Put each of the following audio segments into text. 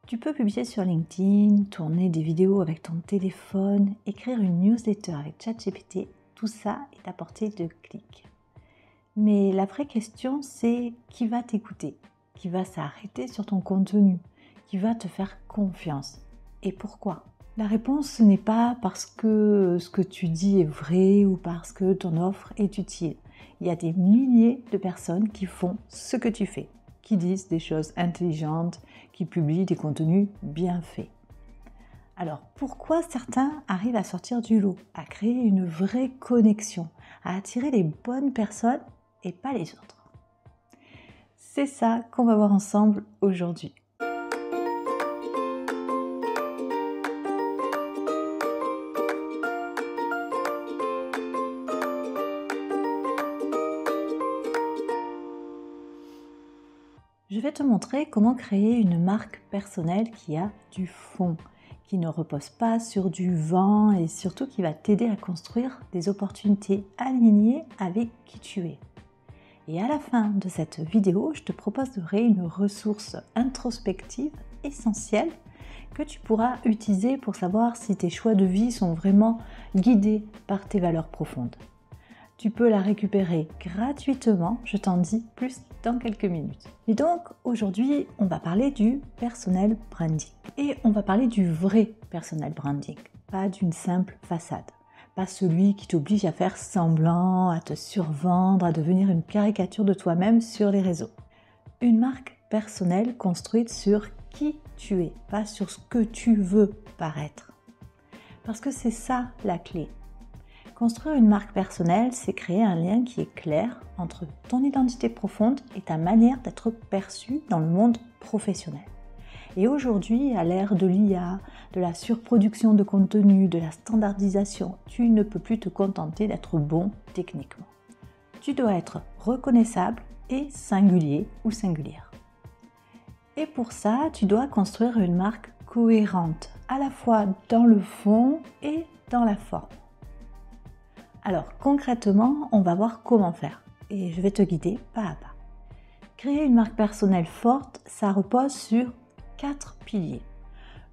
Tu peux publier sur LinkedIn, tourner des vidéos avec ton téléphone, écrire une newsletter avec ChatGPT, tout ça est à portée de clic. Mais la vraie question, c'est qui va t'écouter, qui va s'arrêter sur ton contenu, qui va te faire confiance et pourquoi? La réponse, ce n'est pas parce que ce que tu dis est vrai ou parce que ton offre est utile. Il y a des milliers de personnes qui font ce que tu fais, qui disent des choses intelligentes, qui publient des contenus bien faits. Alors, pourquoi certains arrivent à sortir du lot, à créer une vraie connexion, à attirer les bonnes personnes et pas les autres? C'est ça qu'on va voir ensemble aujourd'hui. Je vais te montrer comment créer une marque personnelle qui a du fond, qui ne repose pas sur du vent et surtout qui va t'aider à construire des opportunités alignées avec qui tu es. Et à la fin de cette vidéo, je te proposerai une ressource introspective essentielle que tu pourras utiliser pour savoir si tes choix de vie sont vraiment guidés par tes valeurs profondes. Tu peux la récupérer gratuitement, je t'en dis plus dans quelques minutes. Et donc aujourd'hui, on va parler du personal branding. Et on va parler du vrai personal branding, pas d'une simple façade. Pas celui qui t'oblige à faire semblant, à te survendre, à devenir une caricature de toi-même sur les réseaux. Une marque personnelle construite sur qui tu es, pas sur ce que tu veux paraître. Parce que c'est ça la clé. Construire une marque personnelle, c'est créer un lien qui est clair entre ton identité profonde et ta manière d'être perçue dans le monde professionnel. Et aujourd'hui, à l'ère de l'IA, de la surproduction de contenu, de la standardisation, tu ne peux plus te contenter d'être bon techniquement. Tu dois être reconnaissable et singulier ou singulière. Et pour ça, tu dois construire une marque cohérente, à la fois dans le fond et dans la forme. Alors concrètement, on va voir comment faire et je vais te guider pas à pas. Créer une marque personnelle forte, ça repose sur 4 piliers.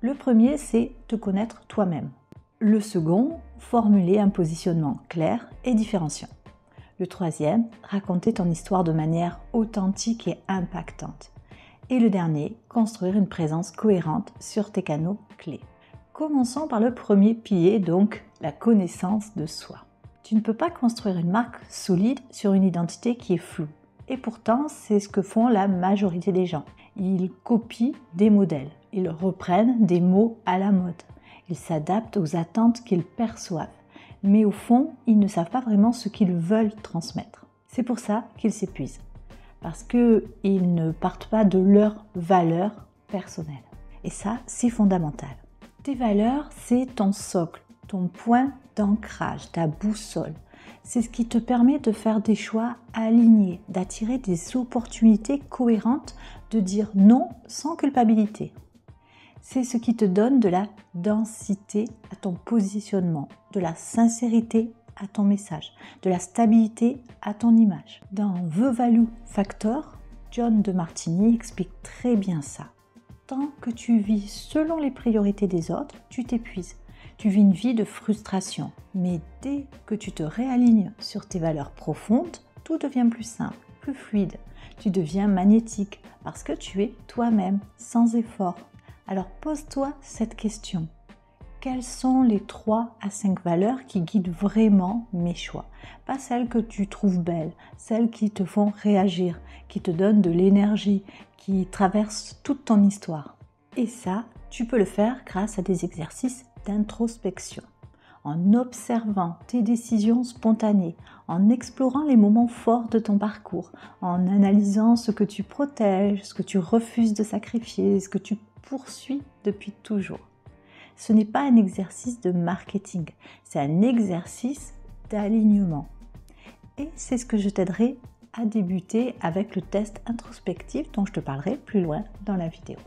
Le premier, c'est te connaître toi-même. Le second, formuler un positionnement clair et différenciant. Le troisième, raconter ton histoire de manière authentique et impactante. Et le dernier, construire une présence cohérente sur tes canaux clés. Commençons par le premier pilier, donc la connaissance de soi. Tu ne peux pas construire une marque solide sur une identité qui est floue. Et pourtant, c'est ce que font la majorité des gens. Ils copient des modèles, ils reprennent des mots à la mode, ils s'adaptent aux attentes qu'ils perçoivent. Mais au fond, ils ne savent pas vraiment ce qu'ils veulent transmettre. C'est pour ça qu'ils s'épuisent. Parce qu'ils ne partent pas de leurs valeurs personnelles. Et ça, c'est fondamental. Tes valeurs, c'est ton socle, ton point d'ancrage, ta boussole. C'est ce qui te permet de faire des choix alignés, d'attirer des opportunités cohérentes, de dire non sans culpabilité. C'est ce qui te donne de la densité à ton positionnement, de la sincérité à ton message, de la stabilité à ton image. Dans The Value Factor, John DeMartini explique très bien ça. Tant que tu vis selon les priorités des autres, tu t'épuises. Tu vis une vie de frustration, mais dès que tu te réalignes sur tes valeurs profondes, tout devient plus simple, plus fluide. Tu deviens magnétique parce que tu es toi-même, sans effort. Alors pose-toi cette question. Quelles sont les 3 à 5 valeurs qui guident vraiment mes choix? Pas celles que tu trouves belles, celles qui te font réagir, qui te donnent de l'énergie, qui traversent toute ton histoire. Et ça, tu peux le faire grâce à des exercices d'introspection, en observant tes décisions spontanées, en explorant les moments forts de ton parcours, en analysant ce que tu protèges, ce que tu refuses de sacrifier, ce que tu poursuis depuis toujours. Ce n'est pas un exercice de marketing, c'est un exercice d'alignement. Et c'est ce que je t'aiderai à débuter avec le test introspectif dont je te parlerai plus loin dans la vidéo.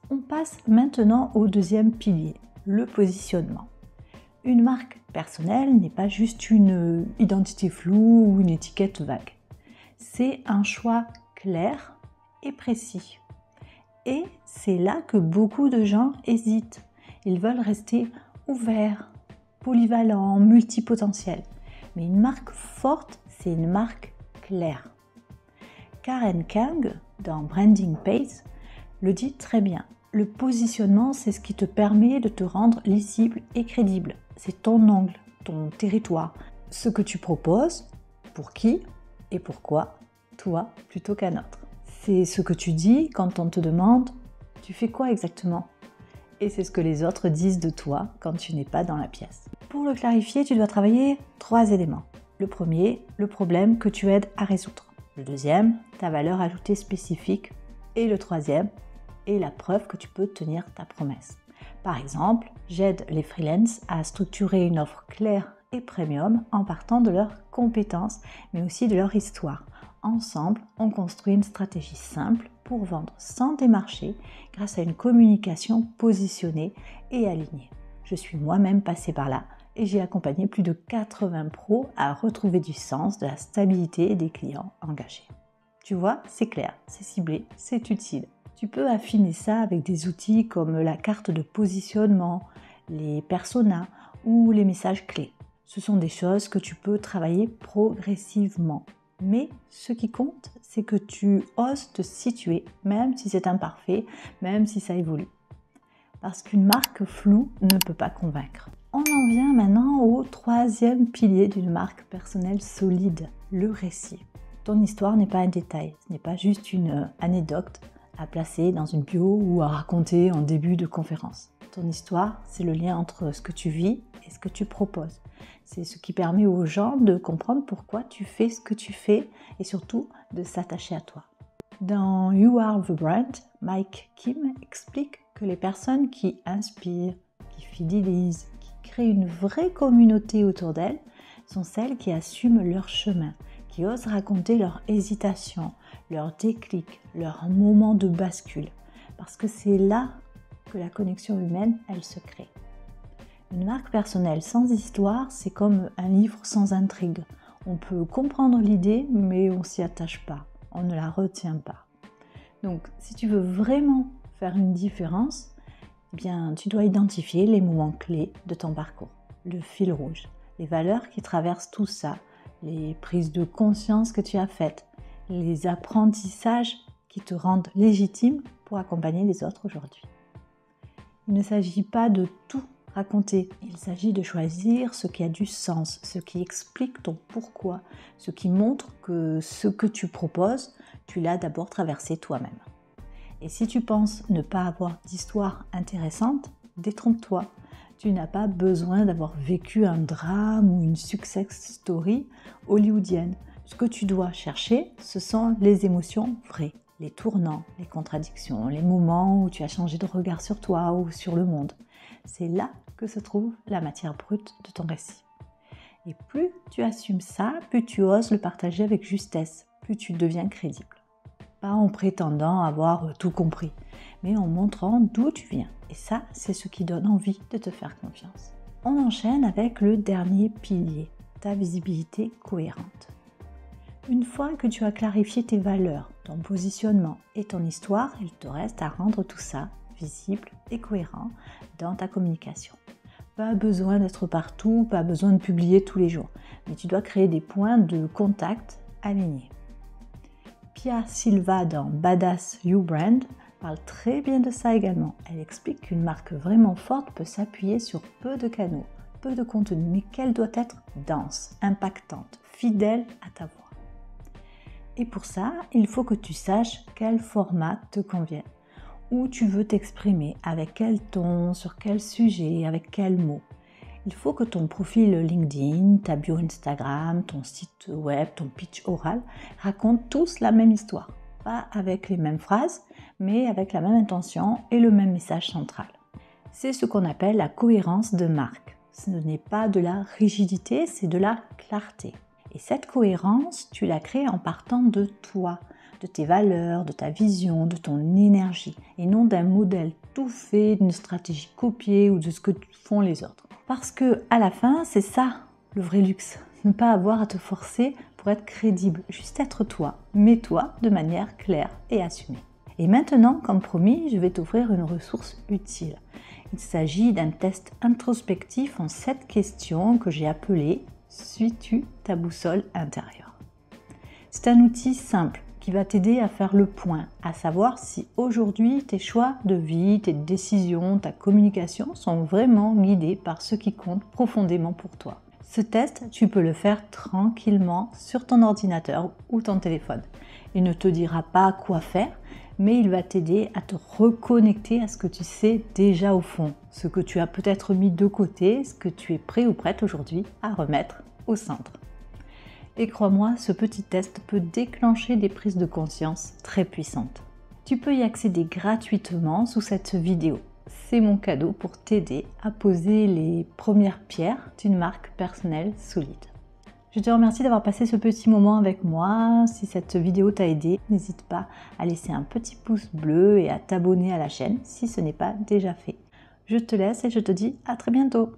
On passe maintenant au deuxième pilier, le positionnement. Une marque personnelle n'est pas juste une identité floue ou une étiquette vague. C'est un choix clair et précis. Et c'est là que beaucoup de gens hésitent. Ils veulent rester ouverts, polyvalents, multipotentiels. Mais une marque forte, c'est une marque claire. Karen Kang, dans Branding Pays, le dit très bien. Le positionnement, c'est ce qui te permet de te rendre lisible et crédible. C'est ton angle, ton territoire, ce que tu proposes, pour qui et pourquoi, toi plutôt qu'un autre. C'est ce que tu dis quand on te demande « tu fais quoi exactement ?» Et c'est ce que les autres disent de toi quand tu n'es pas dans la pièce. Pour le clarifier, tu dois travailler 3 éléments. Le premier, le problème que tu aides à résoudre. Le deuxième, ta valeur ajoutée spécifique. Et le troisième, est la preuve que tu peux tenir ta promesse. Par exemple, j'aide les freelances à structurer une offre claire et premium en partant de leurs compétences, mais aussi de leur histoire. Ensemble, on construit une stratégie simple pour vendre sans démarcher grâce à une communication positionnée et alignée. Je suis moi-même passée par là et j'ai accompagné plus de 80 pros à retrouver du sens, de la stabilité et des clients engagés. Tu vois, c'est clair, c'est ciblé, c'est utile. Tu peux affiner ça avec des outils comme la carte de positionnement, les personas ou les messages clés. Ce sont des choses que tu peux travailler progressivement. Mais ce qui compte, c'est que tu oses te situer, même si c'est imparfait, même si ça évolue. Parce qu'une marque floue ne peut pas convaincre. On en vient maintenant au 3e pilier d'une marque personnelle solide, le récit. Ton histoire n'est pas un détail, ce n'est pas juste une anecdote à placer dans une bio ou à raconter en début de conférence. Ton histoire, c'est le lien entre ce que tu vis et ce que tu proposes. C'est ce qui permet aux gens de comprendre pourquoi tu fais ce que tu fais et surtout de s'attacher à toi. Dans You Are the Brand, Mike Kim explique que les personnes qui inspirent, qui fidélisent, qui créent une vraie communauté autour d'elles sont celles qui assument leur chemin, qui osent raconter leur hésitation, leur déclic, leur moment de bascule. Parce que c'est là que la connexion humaine, elle se crée. Une marque personnelle sans histoire, c'est comme un livre sans intrigue. On peut comprendre l'idée, mais on s'y attache pas, on ne la retient pas. Donc, si tu veux vraiment faire une différence, eh bien, tu dois identifier les moments clés de ton parcours, le fil rouge, les valeurs qui traversent tout ça, les prises de conscience que tu as faites, les apprentissages qui te rendent légitime pour accompagner les autres aujourd'hui. Il ne s'agit pas de tout raconter, il s'agit de choisir ce qui a du sens, ce qui explique ton pourquoi, ce qui montre que ce que tu proposes, tu l'as d'abord traversé toi-même. Et si tu penses ne pas avoir d'histoire intéressante, détrompe-toi. Tu n'as pas besoin d'avoir vécu un drame ou une success story hollywoodienne. Ce que tu dois chercher, ce sont les émotions vraies, les tournants, les contradictions, les moments où tu as changé de regard sur toi ou sur le monde. C'est là que se trouve la matière brute de ton récit. Et plus tu assumes ça, plus tu oses le partager avec justesse, plus tu deviens crédible. Pas en prétendant avoir tout compris, mais en montrant d'où tu viens. Et ça, c'est ce qui donne envie de te faire confiance. On enchaîne avec le dernier pilier, ta visibilité cohérente. Une fois que tu as clarifié tes valeurs, ton positionnement et ton histoire, il te reste à rendre tout ça visible et cohérent dans ta communication. Pas besoin d'être partout, pas besoin de publier tous les jours, mais tu dois créer des points de contact alignés. Pia Silva dans Badass You Brand parle très bien de ça également. Elle explique qu'une marque vraiment forte peut s'appuyer sur peu de canaux, peu de contenu, mais qu'elle doit être dense, impactante, fidèle à ta voix. Et pour ça, il faut que tu saches quel format te convient, où tu veux t'exprimer, avec quel ton, sur quel sujet, avec quels mots. Il faut que ton profil LinkedIn, ta bio Instagram, ton site web, ton pitch oral racontent tous la même histoire. Pas avec les mêmes phrases, mais avec la même intention et le même message central. C'est ce qu'on appelle la cohérence de marque. Ce n'est pas de la rigidité, c'est de la clarté. Et cette cohérence, tu la crées en partant de toi, de tes valeurs, de ta vision, de ton énergie, et non d'un modèle tout fait, d'une stratégie copiée ou de ce que font les autres. Parce que à la fin, c'est ça le vrai luxe, ne pas avoir à te forcer pour être crédible, juste être toi, mais toi de manière claire et assumée. Et maintenant, comme promis, je vais t'offrir une ressource utile. Il s'agit d'un test introspectif en 7 questions que j'ai appelé « Suis-tu ta boussole intérieure ?» C'est un outil simple qui va t'aider à faire le point, à savoir si aujourd'hui tes choix de vie, tes décisions, ta communication sont vraiment guidés par ce qui compte profondément pour toi. Ce test, tu peux le faire tranquillement sur ton ordinateur ou ton téléphone. Il ne te dira pas quoi faire, mais il va t'aider à te reconnecter à ce que tu sais déjà au fond, ce que tu as peut-être mis de côté, ce que tu es prêt ou prête aujourd'hui à remettre au centre. Et crois-moi, ce petit test peut déclencher des prises de conscience très puissantes. Tu peux y accéder gratuitement sous cette vidéo. C'est mon cadeau pour t'aider à poser les premières pierres d'une marque personnelle solide. Je te remercie d'avoir passé ce petit moment avec moi. Si cette vidéo t'a aidé, n'hésite pas à laisser un petit pouce bleu et à t'abonner à la chaîne si ce n'est pas déjà fait. Je te laisse et je te dis à très bientôt.